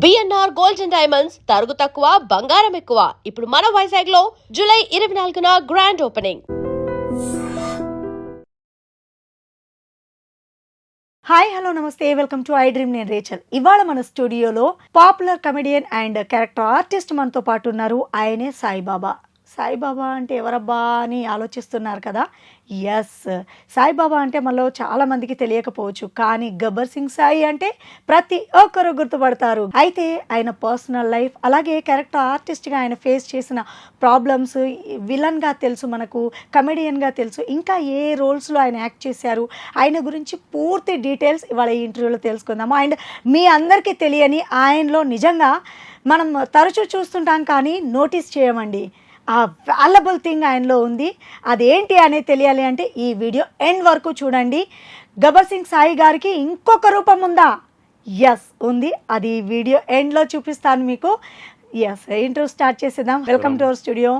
BNR gold and diamonds తరుగు తక్కువ బంగారం ఎక్కువ. ఇప్పుడు మన వైజాగ్ లో జూలై 24న గ్రాండ్ ఓపెనింగ్. హాయ్ హలో నమస్తే, వెల్కమ్ టు ఐ డ్రీమ్. నేను రేచల్. ఇవాళ మన స్టూడియోలో popular comedian and character artist మనతో పాటు ఉన్నారు. ఆయనే సాయిబాబా. సాయిబాబా అంటే ఎవరబ్బా అని ఆలోచిస్తున్నారు కదా. ఎస్, సాయిబాబా అంటే మనలో చాలామందికి తెలియకపోవచ్చు, కానీ గబ్బర్ సింగ్ సాయి అంటే ప్రతి ఒక్కరు గుర్తుపడతారు. అయితే ఆయన పర్సనల్ లైఫ్, అలాగే క్యారెక్టర్ ఆర్టిస్ట్గా ఆయన ఫేస్ చేసిన ప్రాబ్లమ్స్, విలన్గా తెలుసు మనకు, కమెడియన్గా తెలుసు, ఇంకా ఏ రోల్స్లో ఆయన యాక్ట్ చేశారు, ఆయన గురించి పూర్తి డీటెయిల్స్ ఇవాళ ఈ ఇంటర్వ్యూలో తెలుసుకుందాము. అండ్ మీ అందరికీ తెలియని ఆయనలో నిజంగా మనం తరచూ చూస్తుంటాం కానీ నోటీస్ చేయమండి, ఆ వాల్యుబుల్ థింగ్ ఆయనలో ఉంది. అదేంటి అనేది తెలియాలి అంటే ఈ వీడియో ఎండ్ వరకు చూడండి. గబ్బర్ సింగ్ సాయి గారికి ఇంకొక రూపం ఉందా? ఎస్ ఉంది. అది వీడియో ఎండ్లో చూపిస్తాను మీకు. ఎస్, ఇంటర్వ్యూ స్టార్ట్ చేసేద్దాం. Welcome to our studio.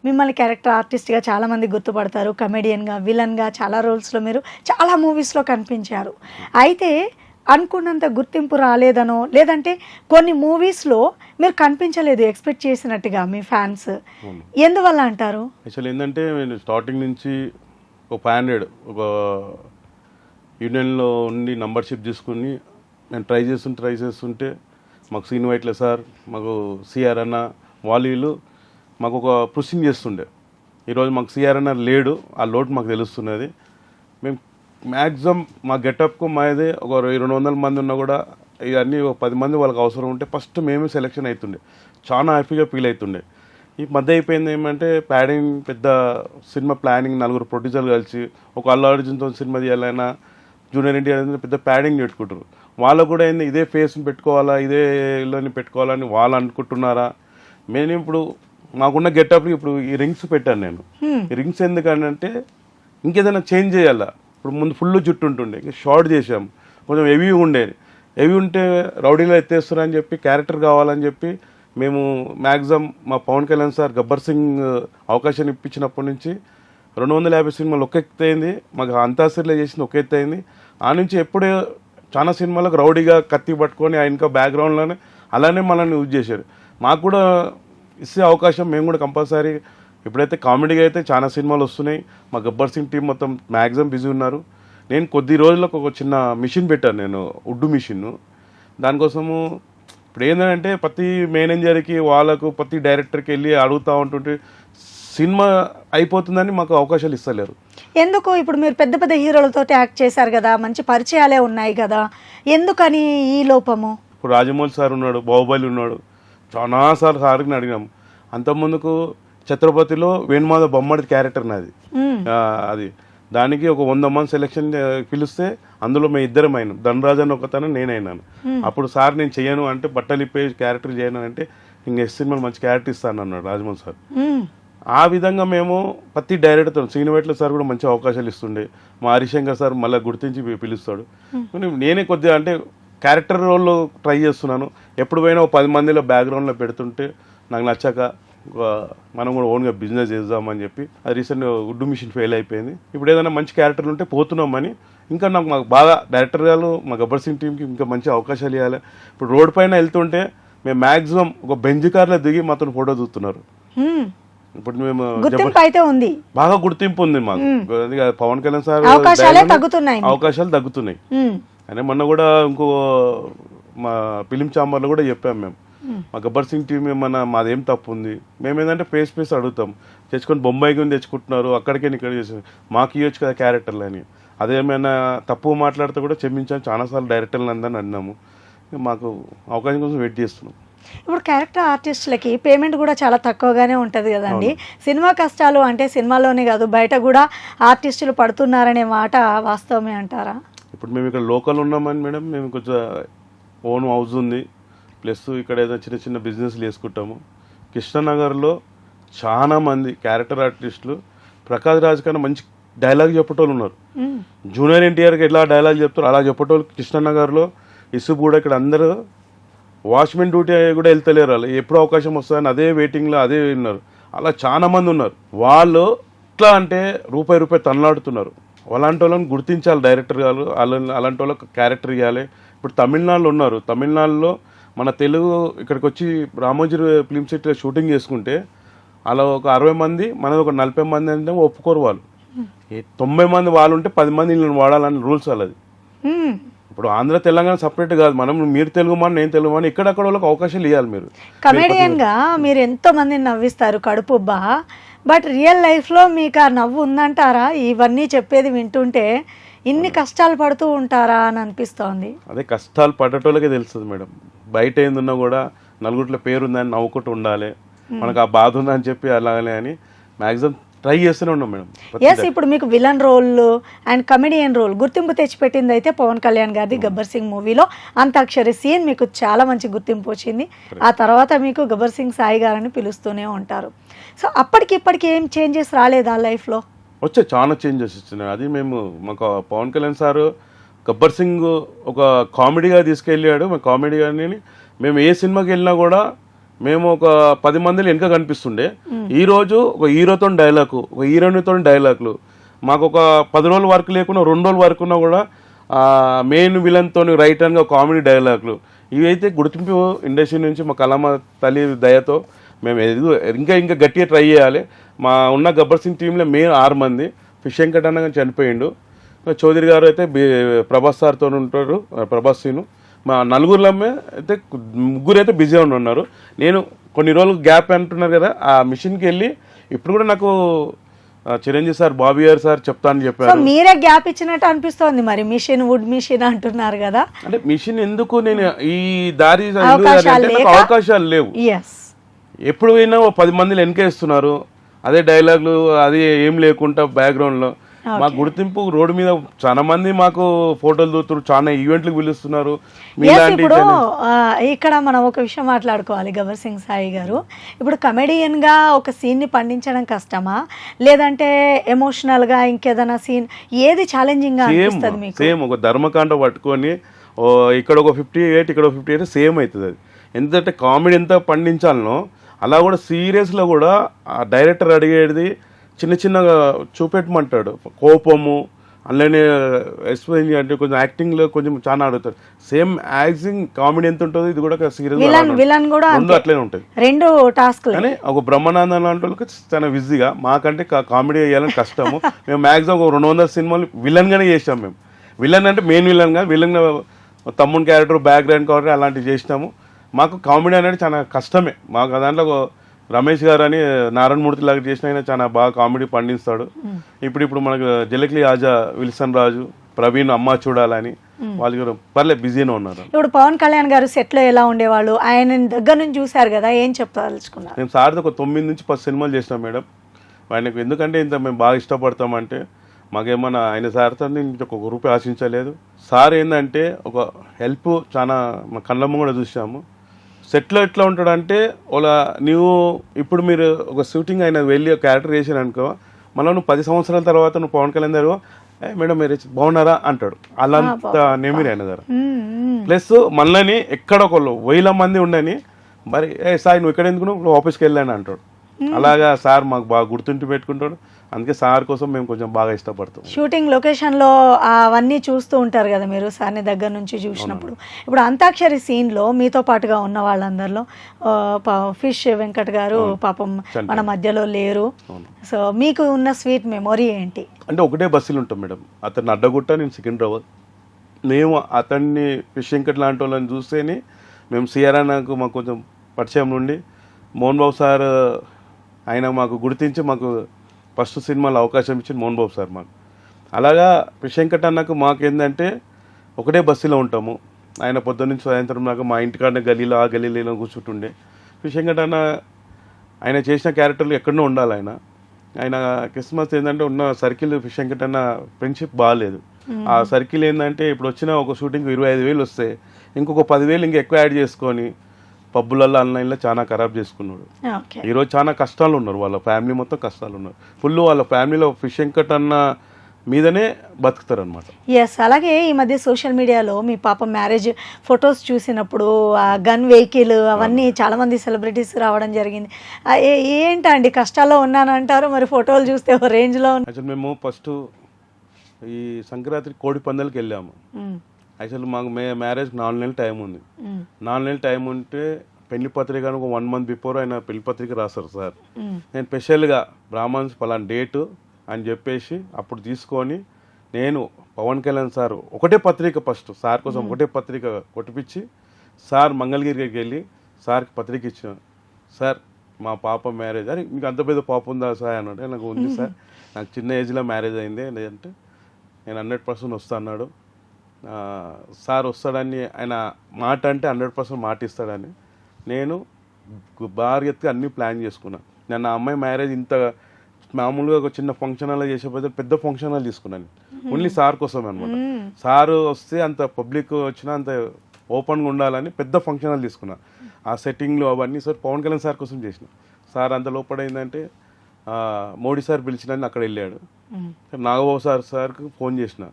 మిమ్మల్ని క్యారెక్టర్ ఆర్టిస్ట్గా చాలామంది గుర్తుపడతారు, కమెడియన్గా, విలన్గా చాలా రోల్స్లో మీరు చాలా మూవీస్లో కనిపించారు. అయితే అనుకున్నంత గుర్తింపు రాలేదనో, లేదంటే కొన్ని మూవీస్లో మీరు కనిపించలేదు ఎక్స్పెక్ట్ చేసినట్టుగా మీ ఫ్యాన్స్, ఎందువల్ల అంటారు? యాక్చువల్ ఏంటంటే నేను స్టార్టింగ్ నుంచి ఒక 500 ఒక యూనియన్లో ఉండి నంబర్షిప్ తీసుకుని నేను ట్రై చేస్తుంటే మాకు సీన్ వైట్లే సార్, మాకు సిఆర్ అన్న, వాళ్ళు మాకు ఒక పుషింగ్ చేస్తుండే. ఈరోజు మాకు సిఆర్ అన్న లేడు, ఆ లోటు మాకు తెలుస్తున్నది. మేము మ్యాక్సిమం మా గెటప్కు మాదే ఒక 200 మంది ఉన్నా కూడా ఇవన్నీ ఒక 10 మంది వాళ్ళకి అవసరం ఉంటే ఫస్ట్ మేమే సెలెక్షన్ అవుతుండే, చాలా హ్యాపీగా ఫీల్ అవుతుండే. ఈ మధ్య అయిపోయింది ఏమంటే ప్యాడింగ్ పెద్ద సినిమా ప్లానింగ్, 4 ప్రొడ్యూసర్లు కలిసి ఒక అల్లు అర్జున్తో సినిమా తీయాలైనా, జూనియర్ ఎన్టీఆర్ పెద్ద ప్యాడింగ్ పెట్టుకుంటారు. వాళ్ళకు కూడా ఏంది ఇదే ఫేస్ని పెట్టుకోవాలా, ఇదే ఇల్లుని పెట్టుకోవాలని వాళ్ళు అనుకుంటున్నారా? మేము ఇప్పుడు మాకున్న గెటప్ ఇప్పుడు ఈ రింగ్స్ పెట్టాను నేను. ఈ రింగ్స్ ఎందుకంటే ఇంకేదైనా చేంజ్ చేయాలా. ఇప్పుడు ముందు ఫుల్ జుట్టు ఉంటుండే, షార్ట్ చేసాం, కొంచెం హెవీ ఉండేది. హెవీ ఉంటే రౌడీలో ఎత్తేస్తారని చెప్పి క్యారెక్టర్ కావాలని చెప్పి మేము మ్యాక్సిమం మా పవన్ కళ్యాణ్ సార్ గబ్బర్ సింగ్ అవకాశం ఇప్పించినప్పటి నుంచి 250 సినిమాలు ఒక ఎత్తు అయింది, మాకు అంతాసరిలో చేసింది ఒక ఎత్తు అయింది. ఆ నుంచి ఎప్పుడే చాలా సినిమాలకు రౌడీగా కత్తి పట్టుకొని ఆయన బ్యాక్గ్రౌండ్లోనే అలానే మనల్ని యూజ్ చేశారు. మాకు కూడా ఇచ్చే అవకాశం మేము కూడా కంపల్సరీ. ఇప్పుడైతే కామెడీగా అయితే చాలా సినిమాలు వస్తున్నాయి. మా గబ్బర్ సింగ్ టీం మొత్తం మ్యాక్సిమం బిజీ ఉన్నారు. నేను కొద్ది రోజులకు ఒక చిన్న మిషన్ పెట్టాను, నేను ఉడ్డు మిషన్. దానికోసము ఇప్పుడు ఏంటంటే ప్రతి మేనేజర్కి వాళ్ళకు ప్రతి డైరెక్టర్కి వెళ్ళి అడుగుతూ ఉంటుంటే సినిమా అయిపోతుందని మాకు అవకాశాలు ఇస్తలేరు. ఎందుకు? ఇప్పుడు మీరు పెద్ద పెద్ద హీరోలతో యాక్ట్ చేశారు కదా, మంచి పరిచయాలే ఉన్నాయి కదా, ఎందుకని ఈ లోపము? ఇప్పుడు రాజమౌళి సార్ ఉన్నాడు, బాహుబలి ఉన్నాడు, చాలాసార్లు సార్ని అడిగినాము. అంతకుముందుకు ఛత్రపతిలో వేణుమాధవ్ బొమ్మడి క్యారెక్టర్ నాది. అది దానికి ఒక 100 మంది సెలెక్షన్ పిలిస్తే అందులో మేము ఇద్దరం అయినాం, ధనరాజ్ అని ఒకతను నేనైనాను. అప్పుడు సార్ నేను చెయ్యను అంటే, బట్టలు ఇప్పే క్యారెక్టర్ చేయను అంటే, నేను నెక్స్ట్ సినిమాలో మంచి క్యారెక్టర్ ఇస్తాను అన్నాడు రాజమౌళి సార్. ఆ విధంగా మేము ప్రతి డైరెక్టర్తో, శ్రీనివేట్ల సార్ కూడా మంచి అవకాశాలు ఇస్తుండే, మా హరిశంకర్ సార్ మళ్ళీ గుర్తించి పిలుస్తాడు. నేనే కొద్దిగా అంటే క్యారెక్టర్ రోల్లో ట్రై చేస్తున్నాను. ఎప్పుడు పోయినా ఒక 10 మందిలో బ్యాక్గ్రౌండ్లో పెడుతుంటే నాకు నచ్చాక మనం కూడా ఓన్గా బిజినెస్ చేద్దామని చెప్పి అది రీసెంట్గా ఉడ్డు మిషన్ ఫెయిల్ అయిపోయింది. ఇప్పుడు ఏదైనా మంచి క్యారెక్టర్లు ఉంటే పోతున్నామని, ఇంకా మాకు బాగా డైరెక్టర్ గారు మా గబ్బర్ సింగ్ టీంకి ఇంకా మంచి అవకాశాలు ఇవ్వాలి. ఇప్పుడు రోడ్ పైన వెళ్తుంటే మేము మ్యాక్సిమం ఒక బెంజ్ కార్లో దిగి మాతో ఫోటో చూస్తున్నారు. ఇప్పుడు మేము బాగా గుర్తింపు ఉంది మాకు. పవన్ కళ్యాణ్ సార్ అవకాశాలు తగ్గుతున్నాయి అని మొన్న కూడా ఇంకో మా ఫిలిం ఛాంబర్లో కూడా చెప్పాము మేము, మా గబ్బర్ సింగ్ టీం ఏమన్నా మాదేం తప్పు ఉంది, మేము ఏంటంటే ఫేస్ అడుగుతాం, తెచ్చుకొని బొంబాయికి తెచ్చుకుంటున్నారు, అక్కడికే ఇక్కడ చేసి మాకు ఇవ్వచ్చు కదా క్యారెక్టర్లు అని. అదేమైనా తప్పు మాట్లాడితే కూడా క్షమించాము, చాలాసార్లు డైరెక్టర్లు అందరిని అన్నాము. మాకు అవకాశం కోసం వెయిట్ చేస్తున్నాం. ఇప్పుడు క్యారెక్టర్ ఆర్టిస్టులకి పేమెంట్ కూడా చాలా తక్కువగానే ఉంటుంది కదండి. సినిమా కష్టాలు అంటే సినిమాలోనే కాదు బయట కూడా ఆర్టిస్టులు పడుతున్నారనే మాట వాస్తవమే అంటారా? ఇప్పుడు మేము ఇక్కడ లోకల్ ఉన్నామని మేడం, మేము కొంచెం ఓన్ హౌస్ ఉంది, ప్లస్ ఇక్కడ ఏదైనా చిన్న చిన్న బిజినెస్లు వేసుకుంటాము. కృష్ణనగర్లో చాలా మంది క్యారెక్టర్ ఆర్టిస్టులు ప్రకాష్ రాజ్ కన్నా మంచి డైలాగ్ చెప్పేటోళ్ళు ఉన్నారు. జూనియర్ ఎన్టీఆర్కి ఎట్లా డైలాగ్ చెప్తారు అలా చెప్పేటోళ్ళు కృష్ణనగర్లో, ఇసుపు కూడా ఇక్కడ అందరూ వాచ్మెన్ డ్యూటీ కూడా వెళ్తలేరు. వాళ్ళు ఎప్పుడు అవకాశం వస్తుందని అదే వెయిటింగ్లో అదే ఉన్నారు. అలా చాలా మంది ఉన్నారు. వాళ్ళు ఎట్లా అంటే రూపాయి తనలాడుతున్నారు. అలాంటి వాళ్ళని గుర్తించాలి డైరెక్టర్ గారు, అలాంటి వాళ్ళకి క్యారెక్టర్ ఇవ్వాలి. ఇప్పుడు తమిళనాడులో ఉన్నారు, తమిళనాడులో మన తెలుగు ఇక్కడికి వచ్చి రామోజీ ఫిలిం సిటీలో షూటింగ్ చేసుకుంటే అలా ఒక 60 మంది, మనది ఒక 40 మంది అంటే ఒప్పుకోరు వాళ్ళు. 90 మంది వాళ్ళు ఉంటే 10 మంది వీళ్ళని వాడాలని రూల్స్ వాళ్ళది. ఇప్పుడు ఆంధ్ర తెలంగాణ సపరేట్ కాదు, మనం మీరు తెలుగు మన నేను తెలుగు మన ఇక్కడక్కడ వాళ్ళకి అవకాశాలు ఇవ్వాలి. మీరు కమెడియన్ గా మీరు ఎంతో మందిని నవ్విస్తారు కడుపుబ్బా, బట్ రియల్ లైఫ్ లో మీకు ఆ నవ్వు ఉందంటారా? ఇవన్నీ చెప్పేది వింటుంటే ఇన్ని కష్టాలు పడుతూ ఉంటారా అని అనిపిస్తోంది. అదే కష్టాలు పడ్డటోళ్ళకే తెలుస్తుంది మేడం. బయట ఏందున్నా కూడా నలుగురిలో పేరు ఉందని నవ్వుకుంటూ ఉండాలి, మనకు ఆ బాధ ఉందని చెప్పి అలాగే అని మ్యాక్సిమం ట్రై చేస్తూనే ఉన్నాం మేడం. ఎస్, ఇప్పుడు మీకు villain role and comedian role గుర్తింపు తెచ్చిపెట్టింది అయితే పవన్ కళ్యాణ్ గారిది గబ్బర్ సింగ్ మూవీలో అంతాక్షరి సీన్ మీకు చాలా మంచి గుర్తింపు వచ్చింది. ఆ తర్వాత మీకు గబ్బర్ సింగ్ సాయి గారని పిలుస్తూనే ఉంటారు. సో అప్పటికి ఇప్పటికి ఏం చేంజెస్ రాలేదా లైఫ్లో? వచ్చే చాలా చేంజెస్ ఇచ్చినాయి. అది మేము మాకు పవన్ కళ్యాణ్ సార్ గబ్బర్ సింగ్ ఒక కామెడీగా తీసుకెళ్ళాడు. మేము కామెడీ కానీ మేము ఏ సినిమాకి వెళ్ళినా కూడా మేము ఒక 10 మందిలో వెనక కనిపిస్తుండే. ఈ రోజు ఒక హీరోతో డైలాగు, ఒక హీరోయిన్తో డైలాగులు, మాకు ఒక 10 రోజుల వరకు లేకుండా 2 రోజుల వరకు ఉన్నా కూడా మెయిన్ విలన్తో రైట్ హ్యాండ్గా కామెడీ డైలాగులు, ఇవైతే గుర్తింపు ఇండస్ట్రీ నుంచి మా కళమ్మ తల్లి దయతో మేము ఇంకా గట్టిగా ట్రై చేయాలి. మా ఉన్న గబ్బర్ సింగ్ టీంలో మేము 6 మంది. ఫిష్ వెంకట్ అన్న చనిపోయిండు, చౌదరి గారు అయితే ప్రభాస్ సార్తో ఉంటారు, ప్రభాస్ సీను. మా నలుగురులమ్మే అయితే 3 అయితే బిజీగా ఉన్నారు. నేను కొన్ని రోజులు గ్యాప్ అంటున్నారు కదా, ఆ మిషన్కి వెళ్ళి ఇప్పుడు కూడా నాకు చిరంజీవి సార్, బాబీ గారు సార్ చెప్తానని చెప్పారు. మీరే గ్యాప్ ఇచ్చినట్టు అనిపిస్తోంది. మరి మిషన్ వుడ్ మిషన్ అంటున్నారు కదా, అంటే మిషన్ ఎందుకు నేను ఈ దారి అవకాశాలు లేవు. ఎప్పుడు పోయినా 10 మందిని వెనకేస్తున్నారు, అదే డైలాగులు, అది ఏం లేకుండా బ్యాక్గ్రౌండ్లో. మా గుర్తింపు రోడ్డు మీద చాలా మంది మాకు ఫోటోలు దూతున్నారు, చాలా ఈవెంట్లకు పిలుస్తున్నారు. ఇప్పుడు ఇక్కడ మనం ఒక విషయం మాట్లాడుకోవాలి గబ్బర్ సింగ్ సాయి గారు. ఇప్పుడు కమెడియన్ గా ఒక సీన్ ని పండించడం కష్టమా, లేదంటే ఎమోషనల్ గా ఇంకేదైనా సీన్ ఏది ఛాలెంజింగ్ గా అనిపిస్తుంది మీకు? సేమ్ ఒక ధర్మకాండ పట్టుకొని ఇక్కడ ఒక 58 ఇక్కడ ఒక 58 సేమ్ అవుతుంది. అది ఎందుకంటే కామెడీ ఎంత పండించాలనో అలా కూడా సీరియస్లో కూడా ఆ డైరెక్టర్ అడిగేది చిన్న చిన్నగా చూపెట్టమంటాడు. కోపము అలానే ఎక్స్ప్లెయిన్ అంటే కొంచెం యాక్టింగ్లో కొంచెం చాలా అడుగుతాడు. సేమ్ యాక్టింగ్ కామెడీ ఎంత ఉంటుందో ఇది కూడా సీరియస్ రెండు అట్లనే ఉంటుంది, 2 టాస్క్. కానీ ఒక బ్రహ్మానందం లాంటి వాళ్ళకి చాలా బిజీగా, మాకంటే కామెడీ వేయాలని కష్టము. మేము మ్యాక్సిమం ఒక 200 సినిమాలు విలన్గానే చేసాం. మేము విలన్ అంటే మెయిన్ విలన్గా, విలన్ తమ్ముని క్యారెక్టర్, బ్యాక్గ్రౌండ్ క్యారెక్టర్ అలాంటివి చేసినాము. మాకు కామెడీ అనేది చాలా కష్టమే. మాకు దాంట్లో రమేష్ గారు అని నారాయణమూర్తి లాగా చేసిన ఆయన చాలా బాగా కామెడీ పండిస్తాడు. ఇప్పుడు మనకు జలక్లీ ఆజా, విల్సన్ రాజు, ప్రవీణ్, అమ్మ చూడాలని వాళ్ళు పర్లేదు బిజీనే ఉన్నారు. ఇప్పుడు పవన్ కళ్యాణ్ గారు సెట్ లో ఎలా ఉండేవాళ్ళు, ఆయన దగ్గర నుంచి చూసారు కదా, ఏం చెప్పదలుచుకున్నారు? మేము సార్తో ఒక 9 నుంచి 10 సినిమాలు చేసినాం మేడం. ఆయనకు ఎందుకంటే ఇంత మేము బాగా ఇష్టపడతామంటే మాకేమన్నా ఆయన సార్తో ఒక రూపాయి ఆశించలేదు. సార్ ఏంటంటే ఒక హెల్ప్ చాలా మా కళ్ళ ముంగడ చూసాము. సెట్లో ఎట్లా ఉంటాడంటే వాళ్ళ నువ్వు ఇప్పుడు మీరు ఒక షూటింగ్ అయినా వెళ్ళి ఒక క్యారెక్టర్ చేసాను అనుకో, మళ్ళీ నువ్వు 10 సంవత్సరాల తర్వాత నువ్వు పవన్ కళ్యాణ్ గారు మేడం మీరు బాగున్నారా అంటాడు. అలాంత నేమిరి ఆయన దగ్గర. ప్లస్ మళ్ళీ ఎక్కడ ఒకళ్ళు 1000 మంది ఉండని మరి సార్ నువ్వు ఇక్కడ ఎందుకు నువ్వు ఆఫీస్కి వెళ్ళాను అంటాడు. అలాగా సార్ మాకు బాగా గుర్తుండి పెట్టుకుంటాడు. అందుకే సార్ కోసం మేము కొంచెం బాగా ఇష్టపడతాం. షూటింగ్ లొకేషన్లో అవన్నీ చూస్తూ ఉంటారు కదా మీరు సార్ని దగ్గర నుంచి చూసినప్పుడు. ఇప్పుడు అంతాక్షరి సీన్లో మీతో పాటుగా ఉన్న వాళ్ళందరిలో ఫిష్ వెంకట్ గారు పాపం మన మధ్యలో లేరు. సో మీకు ఉన్న స్వీట్ మెమొరీ ఏంటి? అంటే ఒకటే బస్సులు ఉంటాం మేడం, అతన్ని అడ్డగుట్ట, నేను సికింద్రాబాద్. మేము అతన్ని ఫిష్ వెంకట్ లాంటి వాళ్ళని చూస్తేనే మేము సిఆర్ఆర్కు మాకు కొంచెం పరిచయం నుండి మోహన్ బాబు సార్ ఆయన మాకు గుర్తించి మాకు ఫస్ట్ సినిమాలో అవకాశం ఇచ్చింది మోహన్ బాబు సార్ మాకు. అలాగా ఫిష్ వెంకట్ అన్నకు మాకేందంటే ఒకటే బస్సులో ఉంటాము. ఆయన పొద్దున్న నుంచి సాయంత్రం దాకా మా ఇంటికాడనే గలీలో ఆ గలీలో కూర్చుంటుండే. ఫిష్ వెంకట్ అన్న ఆయన చేసిన క్యారెక్టర్లు ఎక్కడో ఉండాలి. ఆయన క్రిస్మస్ ఏంటంటే ఉన్న సర్కిల్ ఫిష్ వెంకట్ అన్న ఫ్రెండ్షిప్ బాగాలేదు. ఆ సర్కిల్ ఏంటంటే ఇప్పుడు వచ్చిన ఒక షూటింగ్ 25,000 వస్తే ఇంకొక 10,000 ఇంకా ఎక్కువ యాడ్ చేసుకొని పబ్బులలో ఆన్లైన్లో చాలా ఖరాబ్ చేసుకున్నాడు. ఈరోజు చాలా కష్టాలు ఉన్నారు, వాళ్ళ ఫ్యామిలీ మొత్తం కష్టాలు ఉన్నారు. ఫుల్ వాళ్ళ ఫ్యామిలీలో ఫిష్ వెంకట్ అన్న మీదనే బతుకుతారు అనమాట. ఎస్, అలాగే ఈ మధ్య సోషల్ మీడియాలో మీ పాప మ్యారేజ్ ఫొటోస్ చూసినప్పుడు ఆ గన్ వెహికల్ అవన్నీ చాలా మంది సెలబ్రిటీస్ రావడం జరిగింది. ఏంటండి కష్టాల్లో ఉన్నానంటారు, మరి ఫోటోలు చూస్తే రేంజ్లో. యాక్చువల్ మేము ఫస్ట్ ఈ సంక్రాంతి కోడి పందాలకి వెళ్ళాము. యాక్చువల్లీ మాకు మ్యారేజ్కి 4 నెలలు టైం ఉంది. 4 నెలలు టైం ఉంటే పెళ్లి పత్రిక ఒక 1 మంత్ బిఫోర్ ఆయన పెళ్లి పత్రిక రాస్తారు సార్. నేను స్పెషల్గా బ్రాహ్మణ్స్ పలానా డేటు అని చెప్పేసి అప్పుడు తీసుకొని నేను పవన్ కళ్యాణ్ సార్ ఒకటే పత్రిక ఫస్ట్ సార్ కోసం ఒకటే పత్రిక కొట్టిపించి సార్ మంగళగిరికి వెళ్ళి సార్కి పత్రిక ఇచ్చాను. సార్ మా పాప మ్యారేజ్ అని, మీకు అంత పెద్ద పాప ఉందా సార్ అన్నాడు. నాకు ఉంది సార్, నాకు చిన్న ఏజ్లో మ్యారేజ్ అయింది, లేదంటే నేను 100% వస్తా అన్నాడు. సార్ వస్తాడని ఆయన మాట అంటే 100% మాట ఇస్తాడని నేను భార్యతగా అన్నీ ప్లాన్ చేసుకున్నాను. నేను నా అమ్మాయి మ్యారేజ్ ఇంత మామూలుగా ఒక చిన్న ఫంక్షన్ హాల్లో చేసేపోతే పెద్ద ఫంక్షన్ హాల్ తీసుకున్నాను, ఓన్లీ సార్ కోసం అనమాట. సార్ వస్తే అంత పబ్లిక్ వచ్చినా అంత ఓపెన్గా ఉండాలని పెద్ద ఫంక్షన్ హాల్ తీసుకున్నాను. ఆ సెట్టింగ్లు అవన్నీ సార్ పవన్ కళ్యాణ్ సార్ కోసం చేసిన. సార్ అంత లోపడైందంటే మోడీ సార్ పిలిచినని అక్కడ వెళ్ళాడు. నాగబాబు సార్కి ఫోన్ చేసిన,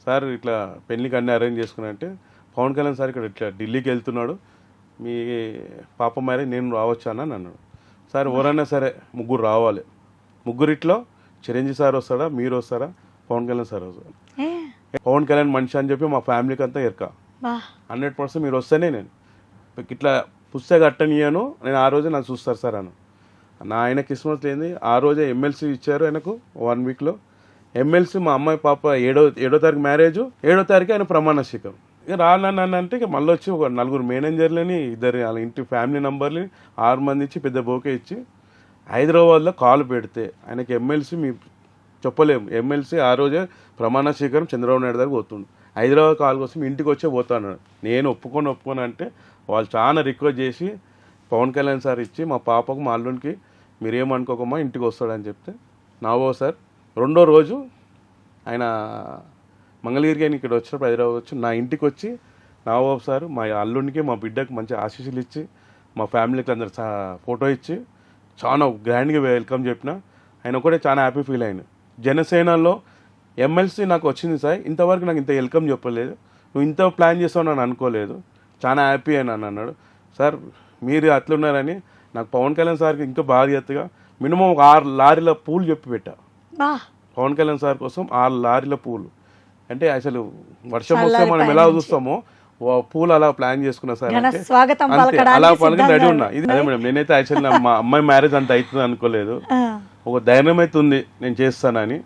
సార్ ఇట్లా పెళ్ళికి అన్నీ అరేంజ్ చేసుకున్నా అంటే పవన్ కళ్యాణ్ సార్ ఇక్కడ ఇట్లా ఢిల్లీకి వెళ్తున్నాడు, మీ పాప మ్యారేజ్ నేను రావచ్చానని అన్నాడు. సార్ ఎవరైనా సరే 3 రావాలి, 3 చిరంజీవి సార్ వస్తాడా, మీరు వస్తారా, పవన్ కళ్యాణ్ సార్ వస్తారా. పవన్ కళ్యాణ్ మనిషి అని చెప్పి మా ఫ్యామిలీకి అంతా ఎరక 100% మీరు వస్తేనే నేను ఇట్లా పుస్తక కట్టనియను, నేను ఆ రోజే నాకు చూస్తారు సార్ అను. నా ఆయన కిస్మత్ లేని ఆ రోజే ఎమ్మెల్సీ ఇచ్చారు ఆయనకు 1 వీక్లో. ఎమ్మెల్సీ మా అమ్మాయి పాప 7వ తారీఖు మ్యారేజ్, 7వ తారీఖు ఆయన ప్రమాణ స్వీకారం. ఇక రానన్ను అంటే ఇక మళ్ళీ వచ్చి ఒక 4 మేనేజర్లని, 2 వాళ్ళ ఇంటి ఫ్యామిలీ నంబర్ని 6 మంది ఇచ్చి పెద్ద బోకే ఇచ్చి హైదరాబాద్లో కాలు పెడితే ఆయనకి ఎమ్మెల్సీ మీ చెప్పలేము. ఎమ్మెల్సీ ఆ రోజే ప్రమాణ స్వీకారం చంద్రబాబు నాయుడు దగ్గర పోతుండు. హైదరాబాద్ కాల్ కోసం ఇంటికి వచ్చే పోతాను. నేను ఒప్పుకొని అంటే వాళ్ళు చాలా రిక్వెస్ట్ చేసి పవన్ కళ్యాణ్ సార్ ఇచ్చి మా పాపకు మా అల్లునికి మీరేమనుకోకమ్మా ఇంటికి వస్తాడని చెప్తే నాగబాబు సార్ 2వ రోజు ఆయన మంగళగిరికి ఆయన ఇక్కడ వచ్చినప్పుడు హైదరాబాద్ వచ్చి నా ఇంటికి వచ్చి నాగబాబు సార్ మా అల్లునికి మా బిడ్డకి మంచి ఆశీస్సులు ఇచ్చి మా ఫ్యామిలీకి అందరు ఫోటో ఇచ్చి చాలా గ్రాండ్గా వెల్కమ్ చెప్పిన. ఆయన కూడా చాలా హ్యాపీ ఫీల్ అయ్యాను. జనసేనలో ఎమ్మెల్సీ నాకు వచ్చింది సార్, ఇంతవరకు నాకు ఇంత వెల్కమ్ చెప్పలేదు, నువ్వు ఇంత ప్లాన్ చేస్తావు నన్ను అనుకోలేదు, చాలా హ్యాపీ అని అన్నాడు. సార్ మీరు అట్లున్నారని నాకు పవన్ కళ్యాణ్ సార్కి ఇంకా బాధ్యతగా మినిమం ఒక 6 లారీల పూలు చెప్పి పెట్టా. పవన్ కళ్యాణ్ సార్ కోసం 6 లారీల పూలు అంటే అసలు వర్షం వస్తే మనం ఎలా చూస్తామో పూలు అలా ప్లాన్ చేసుకున్నా సార్. అలా పలకని రెడీ ఉన్నా. ఇది అదే మేడం, నేనైతే యాక్చువల్లీ మా అమ్మాయి మ్యారేజ్ అంత అవుతుంది అనుకోలేదు. ఒక ధైర్యం అయితే ఉంది నేను చేస్తానని,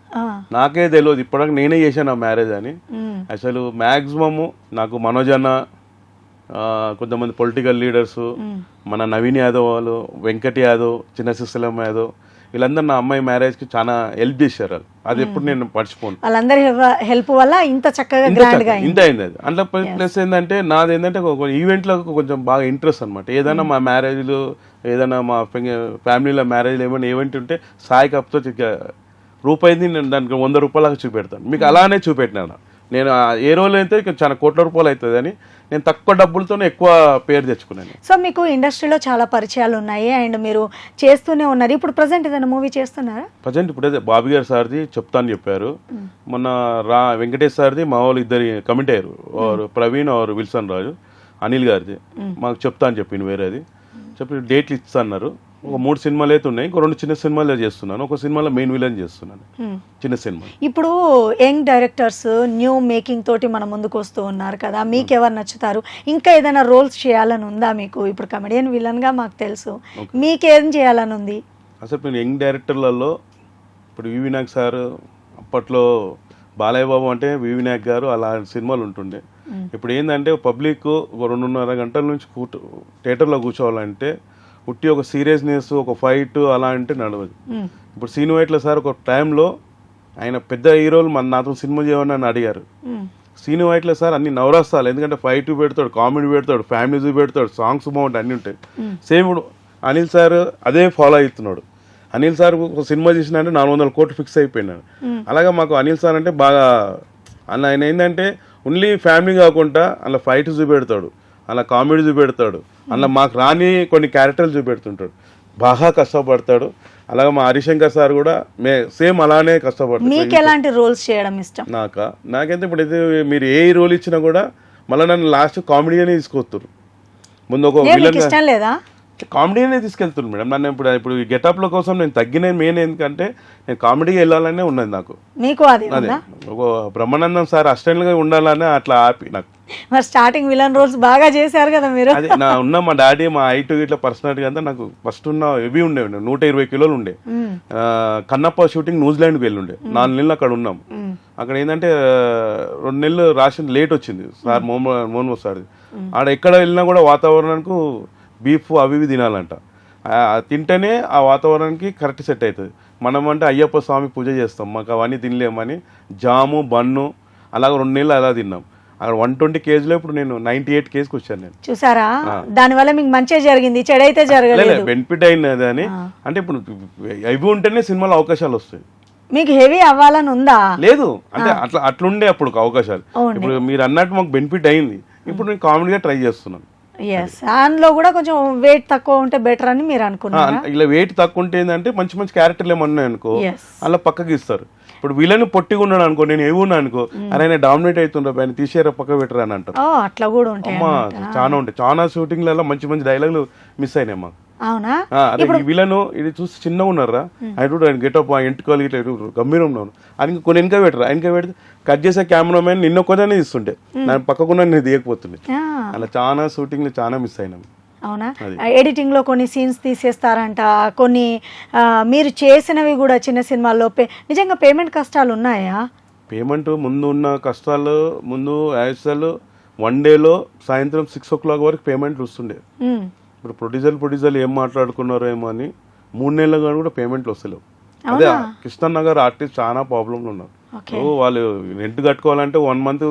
నాకే తెలియదు ఇప్పటిదాకా నేనే చేశాను ఆ మ్యారేజ్ అని. అసలు మ్యాక్సిమము నాకు మనోజ్ అన్న, కొంతమంది పొలిటికల్ లీడర్స్, మన నవీన్ యాదవ్ వాళ్ళు, వెంకట్ యాదవ్, చిన్న సిస్టలమ్మ యాదవ్, వీళ్ళందరూ నా అమ్మాయి మ్యారేజ్కి చాలా హెల్ప్ చేశారు. అది ఎప్పుడు నేను మర్చిపోను. వాళ్ళందరి హెల్ప్ వల్ల ఇంత చక్కగా ఇంత అయింది అది. అందులో ప్లస్ ఏంటంటే నాది ఏంటంటే ఒక ఈవెంట్లో కొంచెం బాగా ఇంట్రెస్ట్ అనమాట. ఏదైనా మా మ్యారేజ్లు, ఏదైనా మా ఫ్యామిలీలో మ్యారేజ్లు ఏమైనా ఈవెంట్ ఉంటే సాయి కప్తో రూపాయింది నేను దానికి 100 రూపాయలకు చూపెడతాను. మీకు అలానే చూపెట్టినాను నేను. ఏ రోజు అయితే చాలా కోట్ల రూపాయలు అవుతుంది అని నేను తక్కువ డబ్బులతోనే ఎక్కువ పేరు తెచ్చుకున్నాను. సో మీకు ఇండస్ట్రీలో చాలా పరిచయాలు ఉన్నాయి అండ్ మీరు చేస్తూనే ఉన్నారు. ఇప్పుడు ప్రజెంట్ ఏదైనా మూవీ చేస్తున్నారా? ప్రజెంట్ ఇప్పుడైతే బాబీ గారు సార్ది చెప్తాను చెప్పారు. మొన్న వెంకటేష్ సార్ది మా వాళ్ళు 2 కమిట్ అయ్యారు, ప్రవీణ్ ఆర్ విల్సన్ రాజు, అనిల్ గారిది మాకు చెప్తా అని చెప్పింది. వేరేది చెప్పి డేట్లు ఇస్తా అన్నారు. ఒక 3 సినిమాలు అయితే ఉన్నాయి, ఇంకో 2 చిన్న సినిమాలు చేస్తున్నాను. ఒక సినిమాలో మెయిన్ విలన్ చేస్తున్నాను, చిన్న సినిమా. ఇప్పుడు యంగ్ డైరెక్టర్స్ న్యూ మేకింగ్ తోటి మన ముందుకు వస్తూ ఉన్నారు కదా, మీకు ఎవరు నచ్చుతారు? ఇంకా ఏదైనా రోల్స్ చేయాలని ఉందా మీకు? ఇప్పుడు కమెడియన్ విలన్ గా మాకు తెలుసు, మీకేం చేయాలని ఉంది? అసలు నేను యంగ్ డైరెక్టర్లలో ఇప్పుడు వి వినాయక్ సార్, అప్పట్లో బాలయ్య బాబు అంటే వి వినాయక్ గారు, అలా సినిమాలు ఉంటుండే. ఇప్పుడు ఏంటంటే పబ్లిక్ ఒక 2.5 గంటల నుంచి థియేటర్లో కూర్చోవాలంటే ఉట్టి ఒక సీరియస్నెస్, ఒక ఫైట్ అలా అంటే నడవదు. ఇప్పుడు సీను వైట్ల సార్ ఒక టైంలో ఆయన పెద్ద హీరోలు నాతో సినిమా చేయమని నన్ను అడిగారు. సీను వైట్ల సార్ అన్ని నవరస్తాలు, ఎందుకంటే ఫైట్ పెడతాడు, కామెడీ పెడతాడు, ఫ్యామిలీ చూపెడతాడు, సాంగ్స్ బాగుంటాయి, అన్నీ ఉంటాయి. సేమ్ ఇప్పుడు అనిల్ సార్ అదే ఫాలో అవుతున్నాడు. అనిల్ సార్ ఒక సినిమా చేసిన అంటే 400 కోట్లు ఫిక్స్ అయిపోయినాడు. అలాగే మాకు అనిల్ సార్ అంటే బాగా, అలా ఆయన ఏంటంటే ఓన్లీ ఫ్యామిలీ కాకుండా అలా ఫైట్ చూపెడతాడు, అలా కామెడీ చూపెడతాడు, అలా మాకు రాని కొన్ని క్యారెక్టర్లు చూపెడుతుంటాడు, బాగా కష్టపడతాడు. అలాగే మా హరిశంకర్ సార్ కూడా సేమ్ అలానే కష్టపడతాడు. మీకు ఎలాంటి రోల్స్ చేయడం ఇష్టం? నాకైతే ఇప్పుడు అయితే మీరు ఏ రోల్ ఇచ్చినా కూడా మళ్ళీ నన్ను లాస్ట్ కామెడీగానే తీసుకొస్తారు. ముందు ఒక విలన్ ఇష్టం లేదా? కామెడీనే తీసుకెళ్తున్నాను మేడం. నన్ను ఇప్పుడు ఈ గెటప్ల కోసం నేను తగ్గిన మెయిన్ ఎందుకంటే నేను కామెడీకి వెళ్ళాలనే ఉన్నది నాకు. మీకు అది అదే ఒక బ్రహ్మానందం సార్ అసిస్టెంట్గా ఉండాలని అట్లా హ్యాపీ నాకు. మరి స్టార్టింగ్ విలన్ రోల్స్ బాగా చేశారు కదా మీరు. అదే మా డాడీ మా హైట్ ఇట్లా పర్సనాలిటీ అంతా నాకు ఫస్ట్ ఉన్న హెవీ ఉండే 120 కిలోలు ఉండే. కన్నప్ప షూటింగ్ న్యూజిలాండ్కి వెళ్ళి ఉండే 4 నెలలు అక్కడ ఉన్నాం. అక్కడ ఏంటంటే 2 నెలలు రాషన్ లేట్ వచ్చింది సార్ మోహన్ సార్. ఆడ ఎక్కడ వెళ్ళినా కూడా వాతావరణానికి బీఫ్ అవి ఇవి తినాలంట. తింటేనే ఆ వాతావరణానికి కరెక్ట్ సెట్ అవుతుంది. మనం అంటే అయ్యప్ప స్వామి పూజ చేస్తాం, మాకు అవన్నీ తినలేమని జాము బన్ను అలాగ 2 నెలలు అలా తిన్నాం. అక్కడ 120 kgs ఇప్పుడు నేను 98 kgs వచ్చాను నేను. చూసారా, దానివల్ల మీకు మంచిగా జరిగింది, చెడైతే జరగలేదు. బెనిఫిట్ అయినది అని అంటే ఇప్పుడు అవి ఉంటేనే సినిమాలో అవకాశాలు వస్తాయి. మీకు హెవీ అవ్వాలని ఉందా? లేదు అంటే అట్లుండే అప్పుడు అవకాశాలు. ఇప్పుడు మీరు అన్నట్టు మాకు బెనిఫిట్ అయింది. ఇప్పుడు నేను కామెడీగా ట్రై చేస్తున్నాను. అందులో కూడా కొంచెం వెయిట్ తక్కువ ఉంటే బెటర్ అని మీరు అనుకున్నారు. ఇలా వెయిట్ తక్కువ ఉంటే ఏంటంటే మంచి మంచి క్యారెక్టర్లు ఏమన్నాయి అనుకో అలా పక్కకి ఇస్తారు. ఇప్పుడు వీళ్ళని పొట్టిగా ఉన్నాడు అనుకో, నేను ఏమి ఉన్నా అనుకో, అరే నేను డామినేట్ అవుతుండ్రా ఆయన తీసేరా పక్క పెట్టరా అని అంటారు. అట్లా కూడా ఉంటాయి, చాలా ఉంటాయి. చాలా షూటింగ్లలో మంచి మంచి డైలాగులు మిస్ అయినాయి మాకు. అవునా? అదే వీళ్ళను ఇది చూసి చిన్నగా ఉన్నారా ఆయన గెటప్ ఎంటుకోవాలి ఇట్లా గంభీరం ఉన్నాను అని కొన్ని వెనక పెట్టరా. వెనక పెడితే కట్ చేసే కెమెరామెన్ నిన్న ఒక్కదానే ఇస్తుంటే నాకు పక్కకున్నా నేను దిగకపోతుండే. అలా చాలా షూటింగ్లు చాలా మిస్ అయినాం. అవునా? ఎడిటింగ్ లో కొన్ని సీన్స్ తీసేస్తారంట, కొన్ని మీరు చేసినవి కూడా చిన్న సినిమాల్లో నిజంగా పేమెంట్ కష్టాలు ఉన్నాయా? పేమెంట్ ముందు ఉన్న కష్టాలు ముందు యాక్చువల్ 1 డేలో సాయంత్రం 6 o'clock వరకు పేమెంట్ వస్తుండే. ఇప్పుడు ప్రొడ్యూసర్లు ఏం మాట్లాడుకున్నారో ఏమో అని 3 నెలలుగా కూడా పేమెంట్లు వస్తలేవు. అదే కృష్ణనగర్ ఆర్టిస్ట్ చాలా ప్రాబ్లంలు ఉన్నారు. వాళ్ళు రెంట్ కట్టుకోవాలంటే 1 month.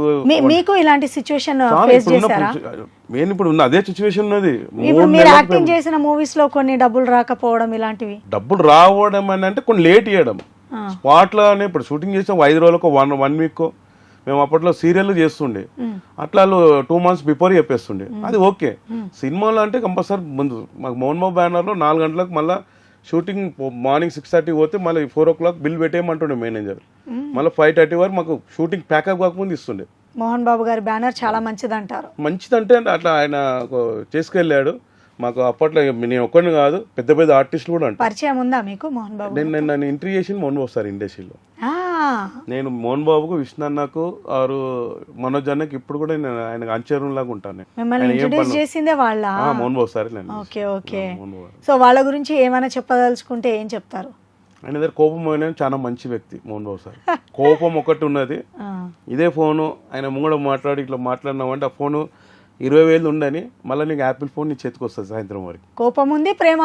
మీకు ఇలాంటి సిచ్యువేషన్ ఫేస్ చేశారా? నేను ఇప్పుడు ఉన్న అదే సిచ్యువేషన్ ఉన్నది. మీరు యాక్టింగ్ చేసిన మూవీస్ లో కొన్ని డబ్బులు రాకపోవడం ఇలాంటివి. డబ్బులు రావడం అని అంటే కొన్ని లేట్ ఇవ్వడం స్పాట్ లోనే. ఇప్పుడు షూటింగ్ చేసిన 5 రోజులకు 1 week మేము అప్పట్లో సీరియల్ చేస్తుండే, అట్లా 2 months బిఫోర్ చెప్పేస్తుండే. అది ఓకే. సినిమాలో అంటే కంపల్సరీ ముందు మాకు మోహన్ బాబు బ్యానర్లో 4 గంటలకు మళ్ళీ షూటింగ్ మార్నింగ్ 6:30 పోతే మళ్ళీ 4 o'clock బిల్ పెట్టేయమంటుండే మేనేజర్. మళ్ళీ 5:30 వరకు మాకు షూటింగ్ ప్యాకప్ కాకముందు ఇస్తుండే. మోహన్ బాబు గారి బ్యానర్ చాలా మంచిది అంటారు. మంచిదంటే అట్లా ఆయన చేసుకెళ్ళాడు మాకు. అప్పట్లో నేను ఒక్కడిని కాదు, పెద్ద పెద్ద ఆర్టిస్టులు కూడా అంటారు. పరిచయం ఉందా మీకు మోహన్ బాబు? నన్ను ఇంటర్వ్యూ చేసింది మోహన్ బాబు సార్ ఇండస్ట్రీలో. నేను మోహన్ బాబుకు, విష్ణు అన్నకు, ఆరు మనోజ్ అన్నకి ఇప్పుడు కూడా నేను ఆయన అంచరం లాగా ఉంటాను. చేసిందే వాళ్ళ Mohan Babu sir. Okay okay. So వాళ్ళ గురించి ఏమైనా చెప్పదలుచుకుంటే ఏం చెప్తారు? ఆయన దగ్గర కోపం అయినా చాలా మంచి వ్యక్తి మోహన్ బాబు సార్. కోపం ఒకటి ఉన్నది. ఇదే ఫోను ఆయన ముంగడ మాట్లాడి ఇట్లా మాట్లాడినామంటే ఆ ఫోను 20,000 ఉండని మళ్ళీ నీకు యాపిల్ ఫోన్ నీ చేతికి వస్తుంది సాయంత్రం వరకు. కోపం ఉంది, ప్రేమ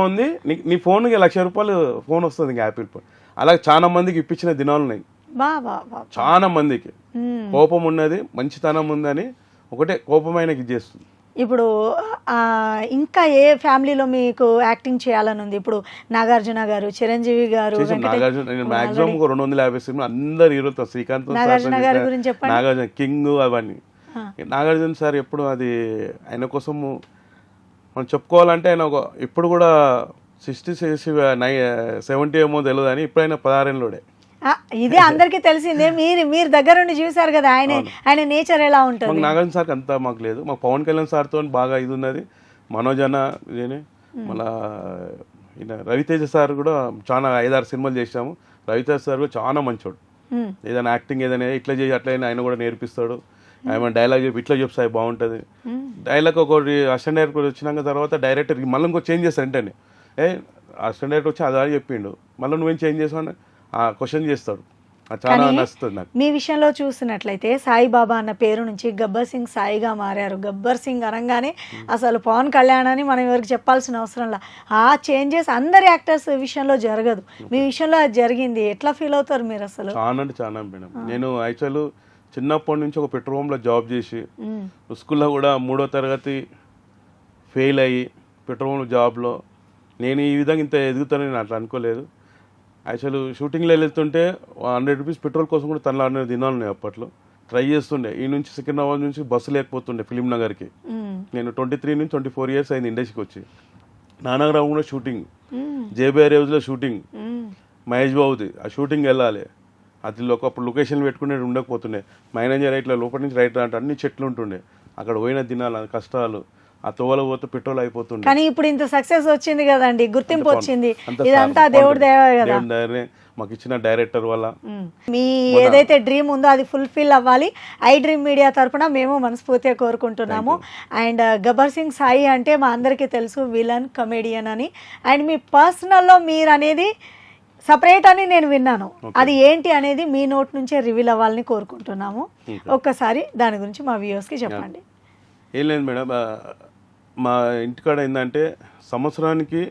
ఉంది. నీ ఫోన్కి ₹1,00,000 ఫోన్ వస్తుంది ఇంకా యాపిల్ ఫోన్. అలాగే చాలా మందికి ఇప్పించిన దినాలు ఉన్నాయి. చాలా మందికి కోపం ఉన్నది, మంచితనం ఉందని ఒకటే కోపం ఆయనకి ఇచ్చేస్తుంది. ఇప్పుడు ఇంకా ఏ ఫ్యామిలీలో మీకు యాక్టింగ్ చేయాలని ఉంది? ఇప్పుడు నాగార్జున గారు, చిరంజీవి గారు, నాగార్జున మాక్సిమం 250 సినిమాలు అందరు హీరోతో. శ్రీకాంత్, నాగార్జున గారి గురించి చెప్పండి. నాగార్జున కింగ్ అవన్నీ. నాగార్జున సార్ ఎప్పుడు అది ఆయన కోసము మనం చెప్పుకోవాలంటే ఆయన ఒక ఇప్పుడు కూడా 60-70 ఏమో తెలియదు అని ఇప్పుడు ఆయన 16 ఏళ్ళోడే. ఇదే అందరికి తెలిసిందే. మీరు దగ్గర నుండి చూసారు కదా ఆయన నేచర్ ఎలా ఉంటుంది. నాగార్జున సార్కి అంతా మాకు లేదు. మాకు పవన్ కళ్యాణ్ సార్తో బాగా ఇది ఉన్నది. మనోజ్ అన్న ఇదేనే మళ్ళా ఈయన రవితేజ సార్ కూడా చాలా 5-6 సినిమాలు చేసాము. రవితేజ సార్ కూడా చాలా మంచోడు. ఏదైనా యాక్టింగ్ ఏదైనా ఇట్లా చేసి అట్లా ఆయన కూడా నేర్పిస్తాడు. ఆయన డైలాగ్ చెప్పి ఇట్లా చెప్తాయి బాగుంటుంది. డైలాగ్ ఒకటి అసిస్టెంట్ డైరెక్టర్ వచ్చినాక తర్వాత డైరెక్టర్ మళ్ళీ ఇంకో చేంజ్ చేస్తాను వెంటనే. అసిస్టెంట్ డైరెక్టర్ వచ్చి అదే చెప్పిండు, మళ్ళీ నువ్వేం చేంజ్ చేసావు క్వశ్చన్ చేస్తాడు. చాలా నచ్చుతుంది నాకు. మీ విషయంలో చూసినట్లయితే సాయిబాబా అన్న పేరు నుంచి గబ్బర్ సింగ్ సాయిగా మారారు. గబ్బర్ సింగ్ అనగానే అసలు పవన్ కళ్యాణ్ అని మనం ఎవరికి చెప్పాల్సిన అవసరంలా. ఆ చేంజెస్ అందరి యాక్టర్స్ విషయంలో జరగదు, మీ విషయంలో అది జరిగింది. ఎట్లా ఫీల్ అవుతారు మీరు అసలు? చాలా అంటే చాలా మేడం. నేను యాక్చువల్ చిన్నప్పటి నుంచి ఒక పెట్రోల్ పంప్లో జాబ్ చేసి స్కూల్లో కూడా 3వ తరగతి ఫెయిల్ అయ్యి పెట్రోల్ పంప్ జాబ్లో నేను ఈ విధంగా ఇంత ఎదుగుతానని నేను అట్లా అనుకోలేదు. యాక్చువల్ షూటింగ్లో వెళ్తుంటే ₹100 పెట్రోల్ కోసం కూడా తనలో దినాలు ఉన్నాయి. అప్పట్లో ట్రై చేస్తుండే. ఈ నుంచి సికింద్రాబాద్ నుంచి బస్సు లేకపోతుండే ఫిలిం నగర్కి. నేను 23 నుంచి 24 years అయింది ఇండస్ట్రీకి వచ్చి. నానారావు కూడా షూటింగ్, జేబీఆర్ రోజులో షూటింగ్, మహేష్ బాబుది ఆ షూటింగ్ వెళ్ళాలి. అది ఒకప్పుడు లొకేషన్లు పెట్టుకునే ఉండకపోతుండే. మేనేజర్ ఇట్లా లోపల నుంచి రైట్ అంటే అన్ని చెట్లు ఉంటుండే. అక్కడ పోయిన దినాలు కష్టాలు ఆ తోవలో పోతే పెట్రోల్ అయిపోతుండే. కానీ ఇప్పుడు ఇంత సక్సెస్ వచ్చింది కదండి, గుర్తింపు వచ్చింది, అంత ఇదంతా సార్ దేవుడి దేవే కదా. దేవుడి దయనే మాకు ఇచ్చిన డైరెక్టర్ వల్ల. మీ ఏదైతే డ్రీమ్ ఉందో అది ఫుల్ఫిల్ అవ్వాలి. ఐ డ్రీమ్ మీడియా తరపున మేము మనస్ఫూర్తిగా కోరుకుంటున్నాము. అండ్ గబ్బర్ సింగ్ సాయి అంటే మా అందరికీ తెలుసు విలన్ కమెడియన్ అని. అండ్ మీ పర్సనల్లో మీరు అనేది సపరేట్ అని నేను విన్నాను. అది ఏంటి అనేది మీ నోట్ నుంచే రివీల్ అవ్వాలని కోరుకుంటున్నాము. ఒక్కసారి దాని గురించి మా వ్యూవర్స్కి చెప్పండి. ఏం లేదు మేడం, మా ఇంటికాడ ఏంటంటే సంవత్సరానికి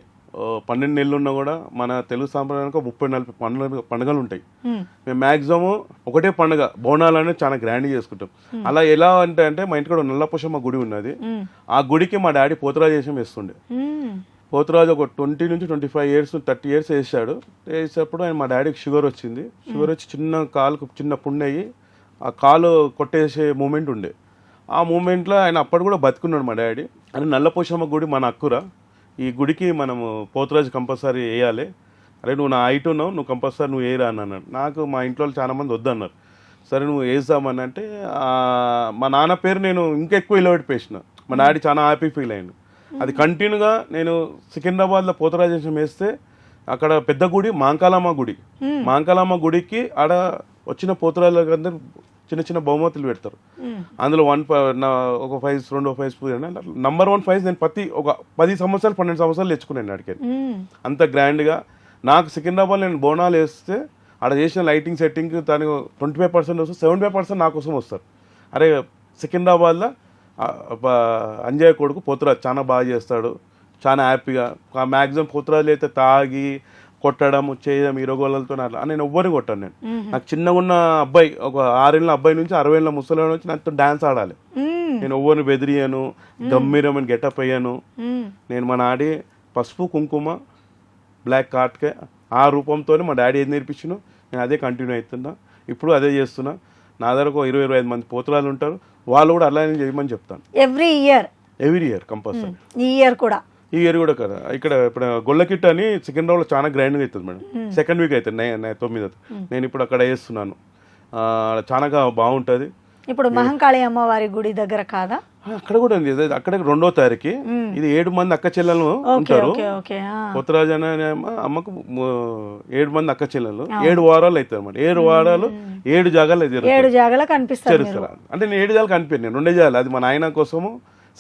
12 నెలలు ఉన్నా కూడా మన తెలుగు సాంప్రదాయానికి 30-40 పండుగలు ఉంటాయి. మేము మ్యాక్సిమం ఒకటే పండుగ బోనాలు అనేది చాలా గ్రాండ్ చేసుకుంటాం. అలా ఎలా అంటే మా ఇంటికాడ నల్లపోషమ్మ గుడి ఉన్నది. ఆ గుడికి మా డాడీ పోతురాజేషం వేస్తుండే. పోతురాజు ఒక 20 నుంచి 25 ఇయర్స్ 30 ఇయర్స్ వేసాడు. వేసేటప్పుడు ఆయన మా డాడీకి షుగర్ వచ్చింది. షుగర్ వచ్చి చిన్న కాలుకు చిన్న పుండు అయ్యి ఆ కాలు కొట్టేసే మూమెంట్ ఉండే. ఆ మూమెంట్లో ఆయన అప్పటి కూడా బతుకున్నాడు మా డాడీ. అని నల్లపోషమ్మ గుడి మన అక్కురా, ఈ గుడికి మనము పోతురాజు కంపల్సరీ వేయాలి. అరే నువ్వు నా హైట్ ఉన్నావు, నువ్వు కంపల్సరీ నువ్వు వేయరా అని అన్నాడు. నాకు మా ఇంట్లో చాలా మంది వద్దన్నారు. సరే నువ్వు వేద్దామని అంటే మా నాన్న పేరు నేను ఇంకా ఎక్కువ ఇలవెట్టిపేసిన. మా డాడీ చాలా హ్యాపీ ఫీల్ అయ్యాను. అది కంటిన్యూగా నేను సికింద్రాబాద్లో పోతురాజేషం వేస్తే అక్కడ పెద్ద గుడి మాంకాలమ్మ గుడి. మాంకాలమ్మ గుడికి ఆడ వచ్చిన పోతురాజులకు అందరూ చిన్న చిన్న బహుమతులు పెడతారు. అందులో ఒక ప్రైజ్ 2 ప్రైజ్ నంబర్ 1 ప్రైజ్ నేను ఒక 10 సంవత్సరాలు 12 సంవత్సరాలు తెచ్చుకున్నాను అడిగాను. అంత గ్రాండ్గా నాకు సికింద్రాబాద్ నేను బోనాలు వేస్తే ఆడ చేసిన లైటింగ్ సెట్టింగ్ దానికి 25% వస్తుంది, 75% నా కోసం వస్తారు. అరే సికింద్రాబాద్లో అంజయ్య కొడుకు పోతురాజు చాలా బాగా చేస్తాడు, చాలా హ్యాపీగా. మ్యాక్సిమం పోతురాజులు అయితే తాగి కొట్టడం చేయడం ఇరగోళ్ళతో అట్లా నేను ఎవ్వరిని కొట్టాను. నేను నాకు చిన్నగా ఉన్న అబ్బాయి ఒక 6 ఏళ్ళ అబ్బాయి నుంచి 60 ఏళ్ళ ముసలి నుంచి నాతో డాన్స్ ఆడాలి. నేను ఎవ్వరిని బెదిరియాను, గంభీరమని గెటప్ అయ్యాను. నేను మా నాడి పసుపు కుంకుమ బ్లాక్ కార్డ్కే ఆ రూపంతో మా డాడీ ఏది నేర్పించినో నేను అదే కంటిన్యూ అవుతున్నా. ఇప్పుడు అదే చేస్తున్నా. నా దగ్గర ఒక 20-25 మంది పోతురాలు ఉంటారు. వాళ్ళు కూడా అలానే చేయమని చెప్తాను. Every year compulsory. ఈ ఇయర్ కూడా కదా. ఇక్కడ ఇప్పుడు గొల్లకిట్ అని సికింద్రాబాద్లో చాలా గ్రాండ్గా అవుతుంది మేడం. సెకండ్ వీక్ అవుతుంది 9th. నేను ఇప్పుడు అక్కడ వేస్తున్నాను. చాలా బాగుంటుంది. ఇప్పుడు మహంకాళి అమ్మవారి గుడి దగ్గర కాదా? అక్కడ కూడా ఉంది. అక్కడ 2వ తారీఖు. ఇది 7 మంది అక్క చెల్లెలు ఉంటారు. కొత్తరాజు అనే అమ్మకు 7 మంది అక్క చెల్లెలు 7 వారాలు అవుతాయి అన్నమాట. 7 వారాలు 7 జాగాలు కనిపిస్తారు. అంటే నేను 7 జాగాలు కనిపించాను. నేను 2 జాగాలు. అది మా నాయన కోసము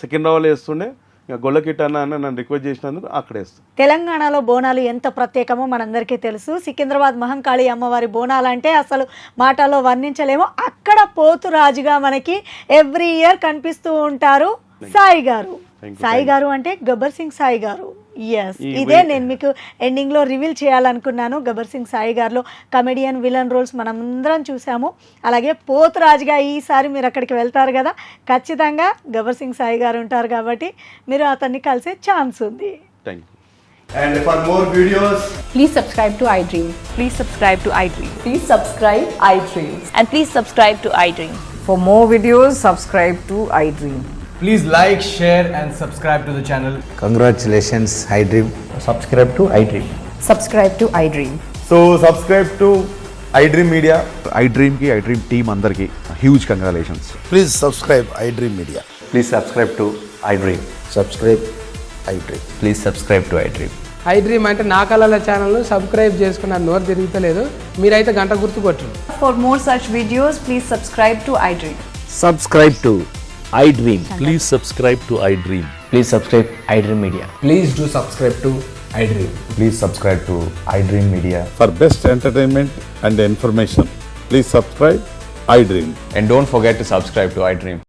సికింద్రాబాద్ వేస్తుండే. గొల్లకిట్ అన్న నన్ను రిక్వెస్ట్ చేసినందుకు అక్కడ వేస్తాను. తెలంగాణలో బోనాలు ఎంత ప్రత్యేకమో మనందరికీ తెలుసు. సికింద్రాబాద్ మహంకాళి అమ్మవారి బోనాలు అంటే అసలు మాటలో వర్ణించలేము. అక్కడ పోతురాజుగా మనకి ఎవ్రీ ఇయర్ కనిపిస్తూ ఉంటారు సాయి గారు. సాయి గారు అంటే గబ్బర్ సింగ్ సాయి గారు. ఎస్, ఇదే నేను మీకు ఎండింగ్ లో రివీల్ చేయాలనుకున్నాను. గబ్బర్ సింగ్ సాయి గారిలో కమెడియన్ విలన్ రోల్స్ మనం అందరం చూసాము. అలాగే పోతురాజుగా ఈసారి మీరు అక్కడికి వెళ్తారు కదా, ఖచ్చితంగా గబ్బర్ సింగ్ సాయి గారు ఉంటారు కాబట్టి మీరు అతన్ని కలిసే ఛాన్స్ ఉంది. And for more videos, please subscribe to iDream. Please subscribe to iDream. Please subscribe iDream. And please subscribe to iDream. For more videos, subscribe to iDream. please like, share and subscribe to the channel. Congratulations, iDream. Subscribe to iDream. Subscribe to iDream. So subscribe to iDream Media. iDream ki iDream team andarki huge congratulations. Please subscribe iDream Media. Please subscribe to iDream. Subscribe iDream. Please subscribe to iDream. iDream అంటే నా కళల ఛానల్ను subscribe చేసుకున్న నోరు తిరుగుతలేదు. మీరైతే గంట గుర్తు కొట్టండి. For more such videos, please subscribe to iDream. Subscribe to iDream. Please subscribe to iDream. Please subscribe iDream Media. Please do subscribe to iDream. Please subscribe to iDream Media. For best entertainment and information, please subscribe iDream. And don't forget to subscribe to iDream.